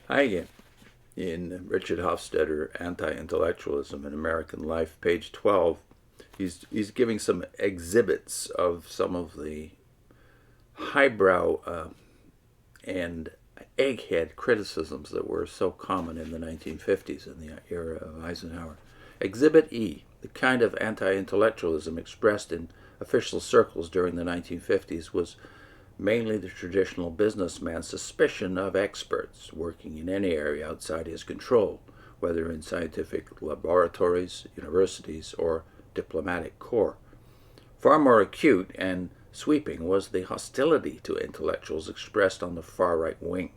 Hi again. In Richard Hofstadter, Anti-intellectualism in American Life, page 12, he's giving some exhibits of some of the highbrow and egghead criticisms that were so common in the 1950s in the era of Eisenhower. Exhibit E, the kind of anti-intellectualism expressed in official circles during the 1950s, was mainly the traditional businessman's suspicion of experts working in any area outside his control, whether in scientific laboratories, universities, or diplomatic corps. Far more acute and sweeping was the hostility to intellectuals expressed on the far right wing,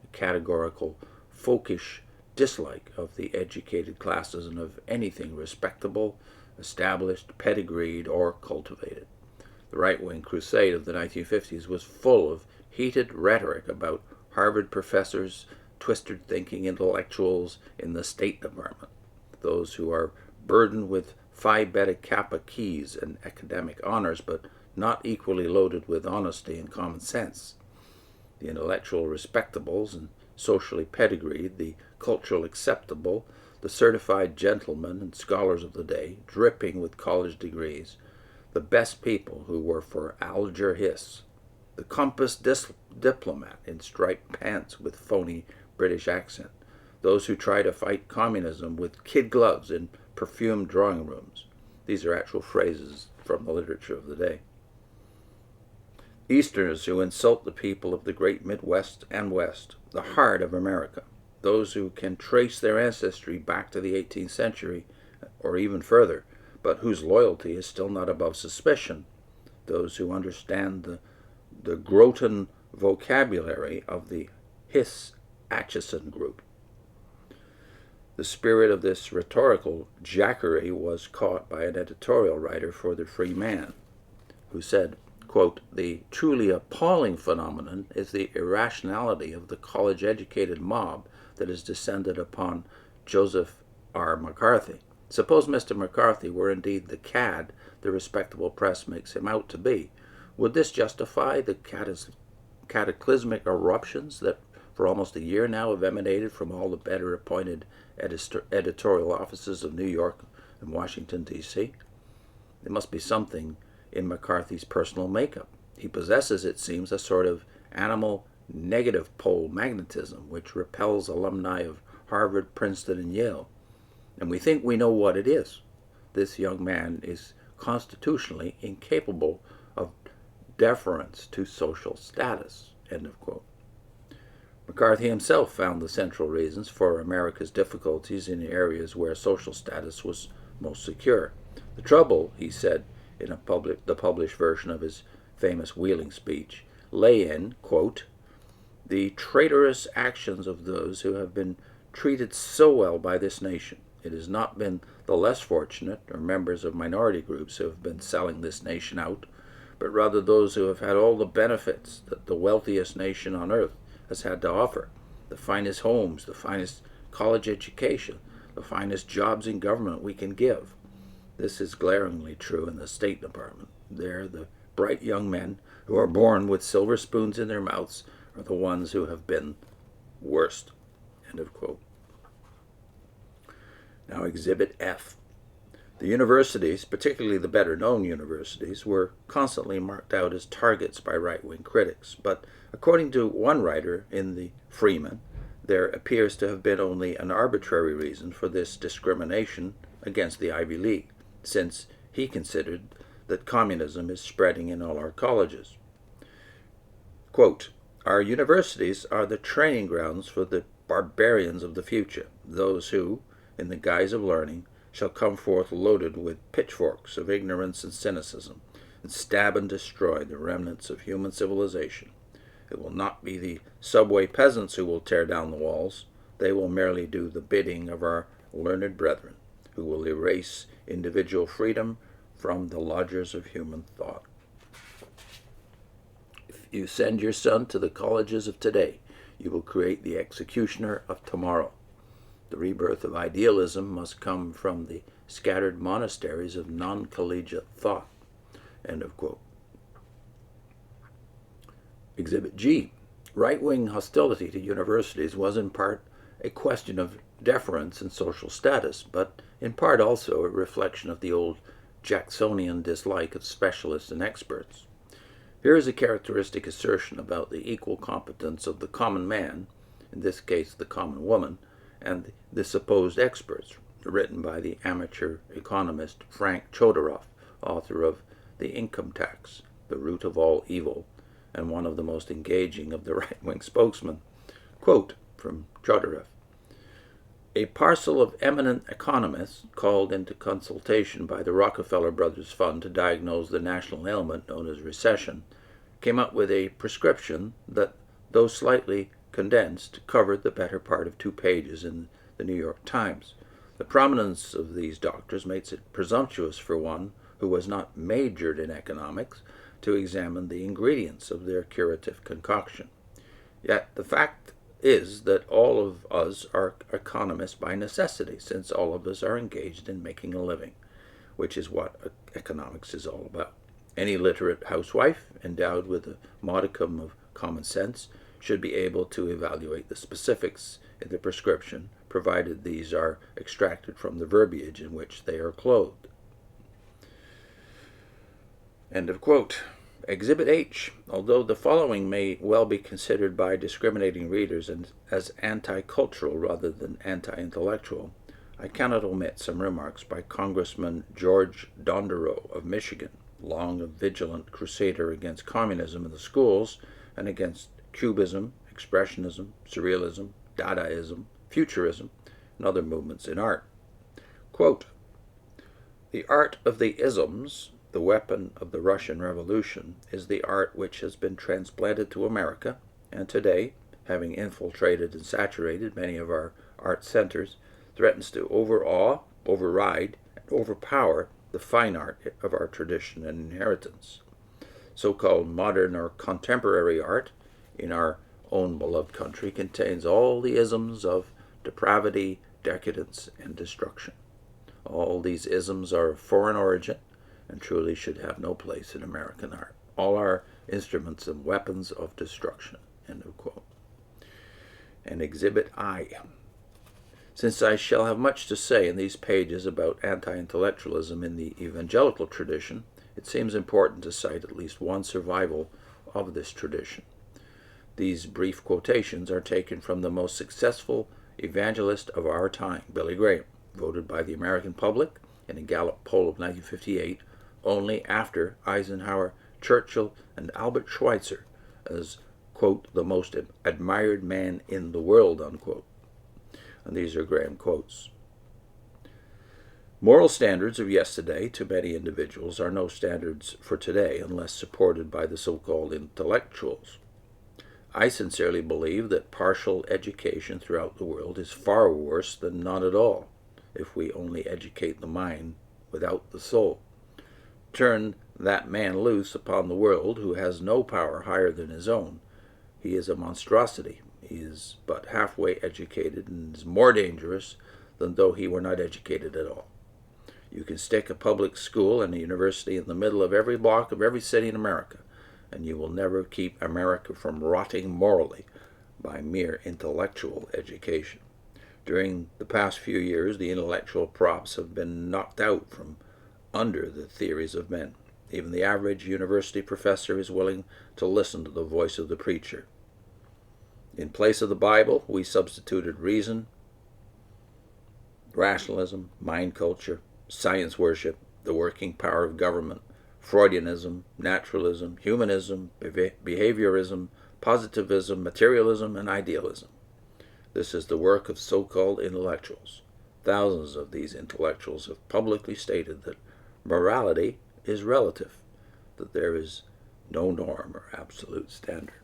a categorical, folkish dislike of the educated classes and of anything respectable, established, pedigreed, or cultivated. The right-wing crusade of the 1950s was full of heated rhetoric about Harvard professors, twisted-thinking intellectuals in the State Department, those who are burdened with Phi Beta Kappa keys and academic honors, but not equally loaded with honesty and common sense. The intellectual respectables and socially pedigreed, the cultural acceptable, the certified gentlemen and scholars of the day, dripping with college degrees, the best people who were for Alger Hiss, the compass diplomat in striped pants with phony British accent, those who try to fight communism with kid gloves in perfumed drawing rooms. These are actual phrases from the literature of the day. Easterners who insult the people of the great Midwest and West, the heart of America, those who can trace their ancestry back to the 18th century or even further, but whose loyalty is still not above suspicion, those who understand the Groton vocabulary of the Hiss-Atchison group. The spirit of this rhetorical jackery was caught by an editorial writer for the Free Man, who said, quote, "The truly appalling phenomenon is the irrationality of the college-educated mob that has descended upon Joseph R. McCarthy. Suppose Mr. McCarthy were indeed the cad the respectable press makes him out to be. Would this justify the cataclysmic eruptions that for almost a year now have emanated from all the better appointed editorial offices of New York and Washington, D.C.? There must be something in McCarthy's personal makeup. He possesses, it seems, a sort of animal negative pole magnetism which repels alumni of Harvard, Princeton, and Yale. And we think we know what it is. This young man is constitutionally incapable of deference to social status." End of quote. McCarthy himself found the central reasons for America's difficulties in areas where social status was most secure. The trouble, he said in the published version of his famous Wheeling speech, lay in, quote, "the traitorous actions of those who have been treated so well by this nation. It has not been the less fortunate or members of minority groups who have been selling this nation out, but rather those who have had all the benefits that the wealthiest nation on earth has had to offer, the finest homes, the finest college education, the finest jobs in government we can give. This is glaringly true in the State Department. There, the bright young men who are born with silver spoons in their mouths are the ones who have been worst." End of quote. Now, Exhibit F. The universities, particularly the better-known universities, were constantly marked out as targets by right-wing critics. But according to one writer in the Freeman, there appears to have been only an arbitrary reason for this discrimination against the Ivy League, since he considered that communism is spreading in all our colleges. Quote, "Our universities are the training grounds for the barbarians of the future, those who, in the guise of learning, shall come forth loaded with pitchforks of ignorance and cynicism, and stab and destroy the remnants of human civilization. It will not be the subway peasants who will tear down the walls. They will merely do the bidding of our learned brethren, who will erase individual freedom from the lodgers of human thought." If you send your son to the colleges of today, you will create the executioner of tomorrow. The rebirth of idealism must come from the scattered monasteries of non-collegiate thought. End of quote. Exhibit G. Right-wing hostility to universities was in part a question of deference and social status, but in part also a reflection of the old Jacksonian dislike of specialists and experts. Here is a characteristic assertion about the equal competence of the common man, in this case the common woman, and the supposed experts, written by the amateur economist Frank Chodorov, author of The Income Tax, the Root of All Evil, and one of the most engaging of the right-wing spokesmen. Quote from Chodorov: "A parcel of eminent economists called into consultation by the Rockefeller Brothers Fund to diagnose the national ailment known as recession came up with a prescription that, though slightly condensed, covered the better part of 2 pages in the New York Times. The prominence of these doctors makes it presumptuous for one who has not majored in economics to examine the ingredients of their curative concoction. Yet the fact is that all of us are economists by necessity, since all of us are engaged in making a living, which is what economics is all about. Any literate housewife, endowed with a modicum of common sense, should be able to evaluate the specifics in the prescription, provided these are extracted from the verbiage in which they are clothed." End of quote. Exhibit H. Although the following may well be considered by discriminating readers as anti-cultural rather than anti-intellectual, I cannot omit some remarks by Congressman George Donderow of Michigan, long a vigilant crusader against communism in the schools and against Cubism, Expressionism, Surrealism, Dadaism, Futurism, and other movements in art. Quote, "The art of the isms, the weapon of the Russian Revolution, is the art which has been transplanted to America, and today, having infiltrated and saturated many of our art centers, threatens to overawe, override, and overpower the fine art of our tradition and inheritance. So-called modern or contemporary art in our own beloved country contains all the isms of depravity, decadence, and destruction. All these isms are of foreign origin and truly should have no place in American art. All are instruments and weapons of destruction." End of quote. And Exhibit I. Since I shall have much to say in these pages about anti-intellectualism in the evangelical tradition, it seems important to cite at least one survival of this tradition. These brief quotations are taken from the most successful evangelist of our time, Billy Graham, voted by the American public in a Gallup poll of 1958 only after Eisenhower, Churchill, and Albert Schweitzer as, quote, "the most admired man in the world," unquote. And these are Graham quotes. "Moral standards of yesterday to many individuals are no standards for today unless supported by the so-called intellectuals. I sincerely believe that partial education throughout the world is far worse than none at all, if we only educate the mind without the soul. Turn that man loose upon the world who has no power higher than his own. He is a monstrosity. He is but halfway educated and is more dangerous than though he were not educated at all. You can stick a public school and a university in the middle of every block of every city in America, and you will never keep America from rotting morally by mere intellectual education. During the past few years, the intellectual props have been knocked out from under the theories of men. Even the average university professor is willing to listen to the voice of the preacher. In place of the Bible, we substituted reason, rationalism, mind culture, science worship, the working power of government, Freudianism, naturalism, humanism, behaviorism, positivism, materialism, and idealism. This is the work of so-called intellectuals. Thousands of these intellectuals have publicly stated that morality is relative, that there is no norm or absolute standard.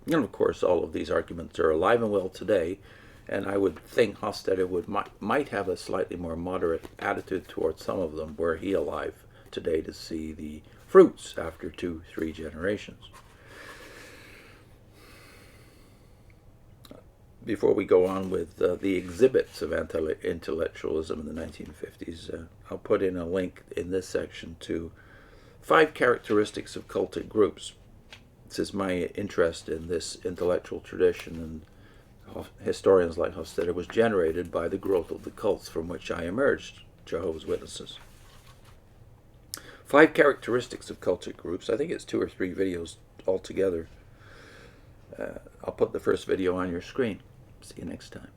And of course, all of these arguments are alive and well today, and I would think Hofstadter might have a slightly more moderate attitude towards some of them were he alive today to see the fruits after 2-3 generations. Before we go on with the exhibits of anti-intellectualism in the 1950s, I'll put in a link in this section to 5 characteristics of cultic groups. Says my interest in this intellectual tradition and historians like Hofstadter was generated by the growth of the cults from which I emerged, Jehovah's Witnesses. 5 characteristics of cultic groups. I think it's 2 or 3 videos altogether. I'll put the first video on your screen. See you next time.